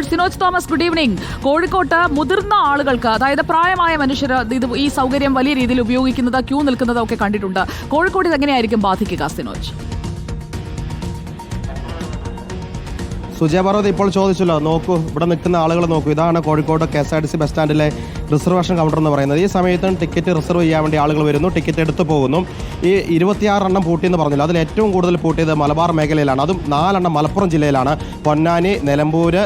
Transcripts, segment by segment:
Sinoj Thomas, good evening. കോഴിക്കോട്ട് മുതിർന്ന ആളുകൾക്ക്, അതായത് പ്രായമായ മനുഷ്യർ ഈ സൗകര്യം വലിയ രീതിയിൽ ഉപയോഗിക്കുന്നത്, ക്യൂ നിൽക്കുന്നതൊക്കെ കണ്ടിട്ടുണ്ട്. കോഴിക്കോട് ഇതെങ്ങനെയായിരിക്കും ബാധിക്കുക സിനോജ്? സുജയ പർവ്വത് ഇപ്പോൾ ചോദിച്ചല്ലോ, നോക്കൂ ഇവിടെ നിൽക്കുന്ന ആളുകൾ നോക്കൂ. ഇതാണ് കോഴിക്കോട് KSRTC ബസ് സ്റ്റാൻഡിലെ റിസർവേഷൻ കൗണ്ടർ എന്ന് പറയുന്നത്. ഈ സമയത്തും ടിക്കറ്റ് റിസർവ് ചെയ്യാൻ വേണ്ടി ആളുകൾ വരുന്നു, ടിക്കറ്റ് എടുത്തു പോകുന്നു. ഈ 26 എണ്ണം പൂട്ടിയെന്ന് പറഞ്ഞല്ലോ, അതിൽ ഏറ്റവും കൂടുതൽ പൂട്ടിയത് മലബാർ മേഖലയിലാണ്. അതും 4 എണ്ണം മലപ്പുറം ജില്ലയിലാണ്. പൊന്നാനി, നിലമ്പൂർ,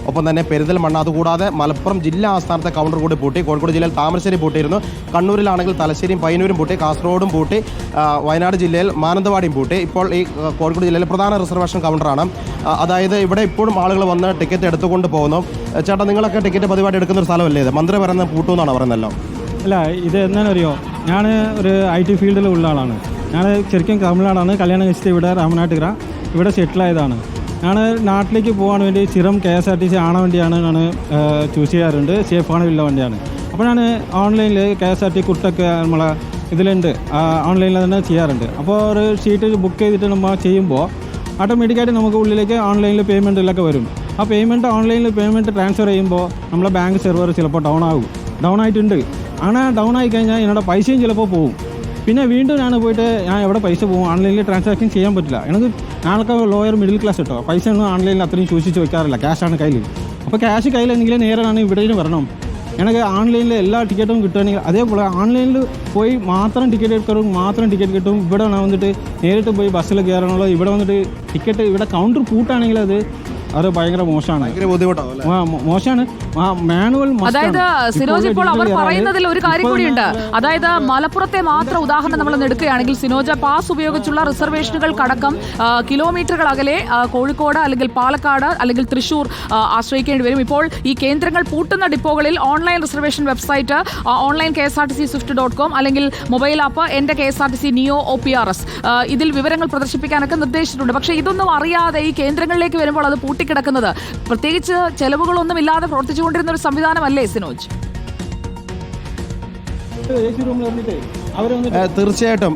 ഒപ്പം തന്നെ പെരിന്തൽമണ്ണ. അതുകൂടാതെ മലപ്പുറം ജില്ലാ ആസ്ഥാനത്തെ കൗണ്ടർ കൂടി പൂട്ടി. കോഴിക്കോട് ജില്ലയിൽ താമരശ്ശേരി പൂട്ടിയിരുന്നു. കണ്ണൂരിലാണെങ്കിൽ തലശ്ശേരിയും പയ്യന്നൂരും പൂട്ടി. കാസർഗോഡും പൂട്ടി. വയനാട് ജില്ലയിൽ മാനന്തവാടിയും പൂട്ടി. ഇപ്പോൾ ഈ കോഴിക്കോട് ജില്ലയിലെ പ്രധാന റിസർവേഷൻ കൗണ്ടറാണ്. അതായത് ഇവിടെ ഇപ്പോഴും ആളുകൾ വന്ന് ടിക്കറ്റ് എടുത്തുകൊണ്ട് പോകുന്നു. ചേട്ടാ, നിങ്ങളൊക്കെ ടിക്കറ്റ് പതിവായിട്ട് എടുക്കുന്ന ഒരു സ്ഥലമല്ലേ ഇത്? മന്ത്രി പറയുന്നത് പൂട്ടുമെന്നാണ് പറയുന്നല്ലോ. അല്ല, ഇത് എന്താണെന്നറിയോ, ഞാൻ ഒരു IT ഫീൽഡിലുള്ള ആളാണ്. ഞാൻ ശരിക്കും തമിഴ്നാടാണ്, കല്യാണം കഴിച്ചിട്ട് ഇവിടെ രാമനാട്ടുകര ഇവിടെ സെറ്റിലായതാണ്. ഞാൻ നാട്ടിലേക്ക് പോകാൻ വേണ്ടി സ്ഥിരം KSRTC ആണ വണ്ടിയാണ് ഞാൻ ചൂസ് ചെയ്യാറുണ്ട്. സേഫാണ് ഉള്ള വണ്ടിയാണ്. അപ്പോൾ ഞാൻ ഓൺലൈനിൽ KSRTC കുട്ടൊക്കെ നമ്മളെ ഇതിലുണ്ട്, ഓൺലൈനിൽ തന്നെ ചെയ്യാറുണ്ട്. അപ്പോൾ ഒരു സീറ്റ് ബുക്ക് ചെയ്തിട്ട് നമ്മൾ ചെയ്യുമ്പോൾ ഓട്ടോമാറ്റിക്കായിട്ട് നമുക്ക് ഉള്ളിലേക്ക് ഓൺലൈനിൽ പേയ്മെൻറ്റിലൊക്കെ വരും. ആ ഓൺലൈനിൽ പേയ്മെൻറ്റ് ട്രാൻസ്ഫർ ചെയ്യുമ്പോൾ നമ്മളെ ബാങ്ക് സെർവർ ചിലപ്പോൾ ഡൗൺ ആയിട്ടുണ്ട്. അങ്ങനെ ഡൗൺ ആയി കഴിഞ്ഞാൽ എന്നോട് പൈസയും ചിലപ്പോൾ പോകും. പിന്നെ വീണ്ടും ഞാൻ എവിടെ പൈസ പോകും? ഓൺലൈനിൽ ട്രാൻസാക്ഷൻ ചെയ്യാൻ പറ്റില്ല. എനിക്ക് ഞാനൊക്കെ ലോയർ മിഡിൽ ക്ലാസ് കേട്ടോ, പൈസ ഒന്നും ഓൺലൈനിൽ അത്രയും സൂക്ഷിച്ച് വെക്കാറില്ല. ക്യാഷാണ് കയ്യിൽ. അപ്പോൾ ക്യാഷ് കയ്യിലെന്തെങ്കിലും നേരെ ഞാൻ ഇവിടെ വരണം. എനിക്ക് ഓൺലൈനിൽ എല്ലാ ടിക്കറ്റും കിട്ടുകയാണെങ്കിൽ, അതേപോലെ ഓൺലൈനിൽ പോയി മാത്രം ടിക്കറ്റ് കിട്ടും. ഇവിടെ വന്നിട്ട് നേരിട്ട് പോയി ബസ്സിൽ കയറണമല്ലോ. ഇവിടെ വന്നിട്ട് ടിക്കറ്റ് ഇവിടെ കൗണ്ടർ പൂട്ടാണെങ്കിൽ അത് ഭയങ്കര മോശമാണ്, മോശമാണ്. മാനുവൽ. അതായത് സിനോജ്, ഇപ്പോൾ അവർ പറയുന്നതിൽ ഒരു കാര്യം കൂടിയുണ്ട്. അതായത് മലപ്പുറത്തെ മാത്രം ഉദാഹരണം നമ്മൾ എടുക്കുകയാണെങ്കിൽ സിനോജ്, പാസ് ഉപയോഗിച്ചുള്ള റിസർവേഷനുകൾക്കടക്കം കിലോമീറ്ററുകൾ അകലെ കോഴിക്കോട് അല്ലെങ്കിൽ പാലക്കാട് അല്ലെങ്കിൽ തൃശൂർ ആശ്രയിക്കേണ്ടി വരും. ഇപ്പോൾ ഈ കേന്ദ്രങ്ങൾ പൂട്ടുന്ന ഡിപ്പോകളിൽ online reservation website online KSRTC.com അല്ലെങ്കിൽ മൊബൈൽ ആപ്പ് എൻ്റെ KSRTC നിയോ OPRS ഇതിൽ വിവരങ്ങൾ പ്രദർശിപ്പിക്കാനൊക്കെ നിർദ്ദേശിച്ചിട്ടുണ്ട്. പക്ഷേ ഇതൊന്നും അറിയാതെ ഈ കേന്ദ്രങ്ങളിലേക്ക് വരുമ്പോൾ അത് പൂട്ടിക്കിടക്കുന്നത്, പ്രത്യേകിച്ച് ചെലവുകളൊന്നും ഇല്ലാതെ പ്രവർത്തിച്ചുകൊണ്ടിരുന്ന ഒരു സംവിധാനമല്ലേ സിനോജ്? തീർച്ചയായിട്ടും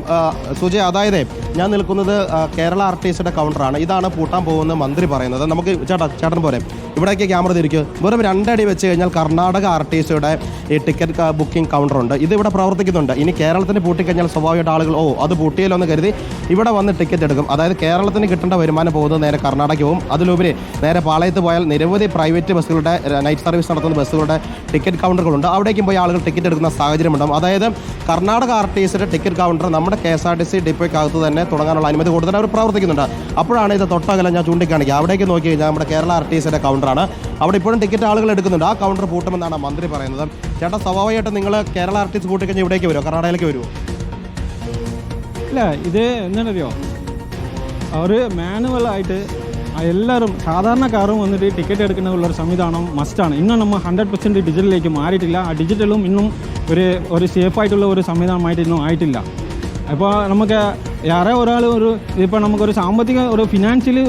സുജയ, അതായത് ഞാൻ നിൽക്കുന്നത് കേരള RTCയുടെ കൗണ്ടറാണ്. ഇതാണ് പൂട്ടാൻ പോകുന്ന മന്ത്രി പറയുന്നത്. നമുക്ക് ചേട്ടൻ പോലെ ഇവിടേക്ക് ക്യാമറ തിരിക്കും. വെറും 2 അടി വെച്ച് കഴിഞ്ഞാൽ കർണാടക RTCയുടെ ഈ ടിക്കറ്റ് ബുക്കിംഗ് കൗണ്ടറുണ്ട്. ഇത് ഇവിടെ പ്രവർത്തിക്കുന്നുണ്ട്. ഇനി കേരളത്തിന് പൂട്ടിക്കഴിഞ്ഞാൽ സ്വാഭാവികമായിട്ട് ആളുകൾ അത് പൂട്ടിയല്ലോ എന്ന് കരുതി ഇവിടെ വന്ന് ടിക്കറ്റ് എടുക്കും. അതായത് കേരളത്തിന് കിട്ടേണ്ട വരുമാനം പോകുന്നത് നേരെ കർണാടക പോകും. അതിലുപരി നേരെ പാളയത്ത് പോയാൽ നിരവധി പ്രൈവറ്റ് ബസ്സുകളുടെ നൈറ്റ് സർവീസ് നടത്തുന്ന ബസ്സുകളുടെ ടിക്കറ്റ് കൗണ്ടറുകളുണ്ട്. അവിടേക്കും പോയി ആളുകൾ ടിക്കറ്റ് എടുക്കുന്ന സാഹചര്യമുണ്ടാകും. അതായത് കർണാടക RTCയുടെ ടിക്കറ്റ് കൗണ്ടർ നമ്മുടെ KSRTC ഡിപ്പോയ്ക്കകത്ത് തന്നെ തുടങ്ങാനുള്ള അനുമതി കൂടുതൽ അവർ പ്രവർത്തിക്കുന്നുണ്ട്. അപ്പോഴാണ് ഇത് തൊട്ടകലം ഞാൻ ചൂണ്ടിക്കാണിക്കുക. അവിടേക്ക് നോക്കി കഴിഞ്ഞാൽ നമ്മുടെ കേരള RTCയുടെ കൗണ്ടറാണ്. അവിടെ ഇപ്പോഴും ടിക്കറ്റ് ആളുകൾ എടുക്കുന്നുണ്ട്. ആ കൗണ്ടർ പൂട്ടുമെന്നാണ് മന്ത്രി പറയുന്നത്. ചേട്ടാ, സ്വാഭാവികമായിട്ട് നിങ്ങൾ കേരള RTC പൂട്ടിക്കഴിഞ്ഞാൽ ഇവിടേക്ക് വരുമോ? കർണാടകയിലേക്ക് വരുമോ? ഇല്ല, ഇത് എന്താണെന്നറിയോ, ഒരു മാനുവലായിട്ട് എല്ലാവരും സാധാരണക്കാരും വന്നിട്ട് ടിക്കറ്റ് എടുക്കുന്നതിനുള്ളൊരു സംവിധാനം മസ്റ്റാണ്. ഇന്നും നമ്മൾ 100% ഡിജിറ്റലിലേക്ക് മാറിയിട്ടില്ല. ആ ഡിജിറ്റലും ഇന്നും ഒരു സേഫായിട്ടുള്ള ഒരു സംവിധാനമായിട്ട് ഇന്നും ആയിട്ടില്ല. അപ്പോൾ നമുക്ക് ഒരാൾ ഇപ്പോൾ നമുക്കൊരു സാമ്പത്തിക ഫിനാൻഷ്യലി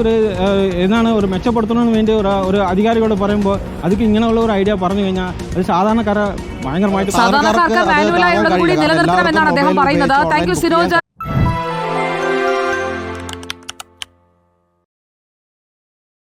ഒരു മെച്ചപ്പെടുത്തണമെന്ന് വേണ്ടി ഒരു അധികാരികളോട് പറയുമ്പോൾ അതിക്ക് ഇങ്ങനെയുള്ള ഒരു ഐഡിയ പറഞ്ഞു കഴിഞ്ഞാൽ അത് സാധാരണക്കാരെ ഭയങ്കരമായിട്ട് സാധാരണക്കാർക്ക് മാനുവലായുള്ളത് കൂടി നിലനിർത്തണമെന്നാണ് അദ്ദേഹം പറയുന്നത്. Thank you Sinoj.